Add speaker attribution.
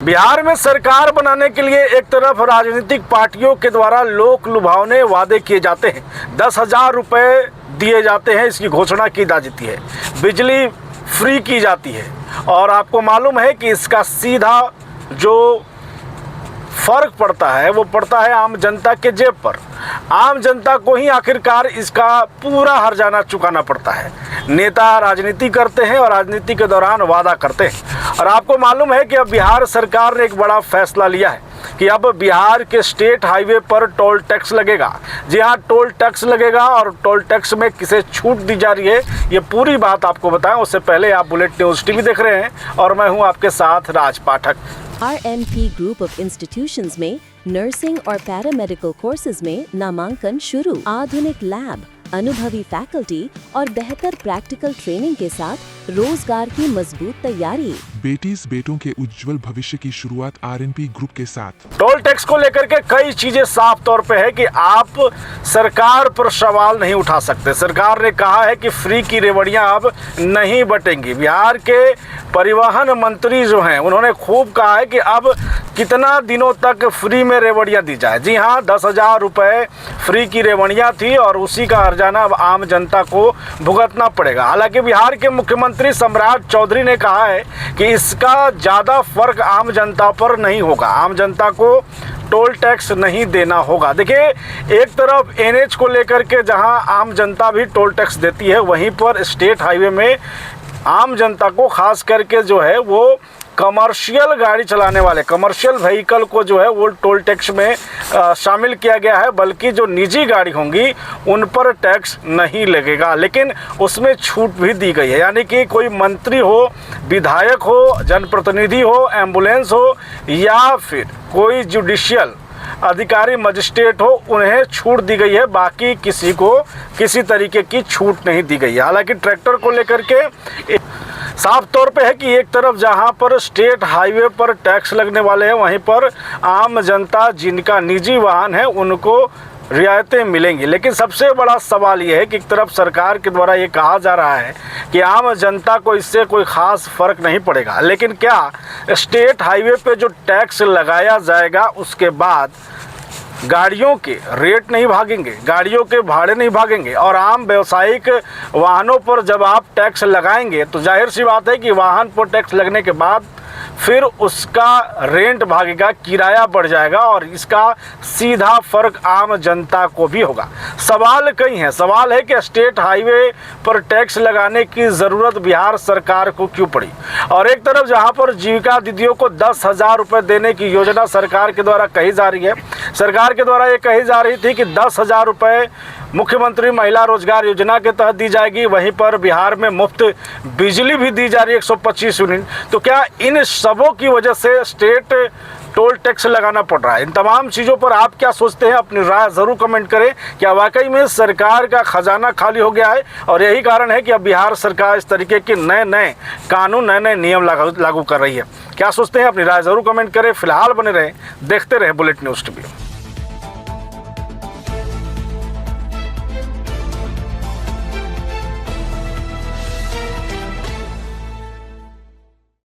Speaker 1: बिहार में सरकार बनाने के लिए एक तरफ राजनीतिक पार्टियों के द्वारा लोक लुभावने वादे किए जाते हैं, 10,000 रुपये दिए जाते हैं, इसकी घोषणा की जाती है, बिजली फ्री की जाती है और आपको मालूम है कि इसका सीधा जो फर्क पड़ता है वो पड़ता है आम जनता के जेब पर। आम जनता को ही आखिरकार इसका पूरा हर्जाना चुकाना पड़ता है। नेता राजनीति करते हैं और राजनीति के दौरान वादा करते हैं और आपको मालूम है कि अब बिहार सरकार ने एक बड़ा फैसला लिया है कि अब बिहार के स्टेट हाईवे पर टोल टैक्स लगेगा। जी हाँ, टोल टैक्स लगेगा और टोल टैक्स में किसे छूट दी जा रही है ये पूरी बात आपको बताएं उससे पहले आप बुलेट न्यूज़ टीवी देख रहे हैं और मैं हूं आपके साथ राज पाठक।
Speaker 2: RNP ग्रुप ऑफ इंस्टीट्यूशंस में नर्सिंग और पैरामेडिकल कोर्सेज में नामांकन शुरू। आधुनिक लैब, अनुभवी फैकल्टी और बेहतर प्रैक्टिकल ट्रेनिंग के साथ रोजगार की मजबूत तैयारी।
Speaker 3: बेटीज बेटों के उज्जवल भविष्य की शुरुआत RNP ग्रुप के साथ।
Speaker 1: टोल टैक्स को लेकर के कई चीजें साफ तौर पे है कि आप सरकार पर सवाल नहीं उठा सकते। सरकार ने कहा है कि फ्री की रेवड़ियां अब नहीं बटेंगी। बिहार के परिवहन मंत्री जो हैं उन्होंने खूब कहा है कि अब कितना दिनों तक फ्री में रेवड़ियां दी जाए। जी हाँ, 10,000 रुपये फ्री की रेवड़ियां थी और उसी का हर्जाना अब आम जनता को भुगतना पड़ेगा। हालांकि बिहार के मुख्यमंत्री सम्राट चौधरी ने कहा है कि इसका ज़्यादा फर्क आम जनता पर नहीं होगा, आम जनता को टोल टैक्स नहीं देना होगा। देखिए, एक तरफ NH को लेकर के जहां आम जनता भी टोल टैक्स देती है, वहीं पर स्टेट हाईवे में आम जनता को खास करके जो है वो कमर्शियल गाड़ी चलाने वाले कमर्शियल व्हीकल को जो है वो टोल टैक्स में शामिल किया गया है, बल्कि जो निजी गाड़ी होंगी उन पर टैक्स नहीं लगेगा, लेकिन उसमें छूट भी दी गई है। यानी कि कोई मंत्री हो, विधायक हो, जनप्रतिनिधि हो, एम्बुलेंस हो या फिर कोई जुडिशियल अधिकारी मजिस्ट्रेट हो, उन्हें छूट दी गई है, बाकी किसी को किसी तरीके की छूट नहीं दी गई है। हालांकि ट्रैक्टर को लेकर के साफ तौर पे है कि एक तरफ जहां पर स्टेट हाईवे पर टैक्स लगने वाले हैं, वहीं पर आम जनता जिनका निजी वाहन है उनको रियायतें मिलेंगी। लेकिन सबसे बड़ा सवाल ये है कि एक तरफ सरकार के द्वारा ये कहा जा रहा है कि आम जनता को इससे कोई ख़ास फ़र्क नहीं पड़ेगा, लेकिन क्या स्टेट हाईवे पे जो टैक्स लगाया जाएगा उसके बाद गाड़ियों के रेट नहीं भागेंगे, गाड़ियों के भाड़े नहीं भागेंगे और आम व्यावसायिक वाहनों पर जब आप टैक्स लगाएंगे तो जाहिर सी बात है कि वाहन पर टैक्स लगने के बाद फिर उसका रेंट भागेगा, किराया बढ़ जाएगा और इसका सीधा फर्क आम जनता को भी होगा। सवाल कई हैं। सवाल है कि स्टेट हाईवे पर टैक्स लगाने की ज़रूरत बिहार सरकार को क्यों पड़ी। और एक तरफ जहां पर जीविका दीदियों को 10,000 रुपये देने की योजना सरकार के द्वारा कही जा रही है, सरकार के द्वारा ये कही जा रही थी कि 10,000 रुपये मुख्यमंत्री महिला रोजगार योजना के तहत दी जाएगी, वहीं पर बिहार में मुफ्त बिजली भी दी जा रही है 125 यूनिट। तो क्या इन सबों की वजह से स्टेट टोल टैक्स लगाना पड़ रहा है? इन तमाम चीज़ों पर आप क्या सोचते हैं? अपनी राय ज़रूर कमेंट करें। क्या वाकई में सरकार का खजाना खाली हो गया है और यही कारण है कि अब बिहार सरकार इस तरीके के नए नए कानून, नए नए नियम लागू कर रही है? क्या सोचते हैं? अपनी राय ज़रूर कमेंट करें। फिलहाल बने रहें, देखते रहें बुलेट न्यूज़ टीवी।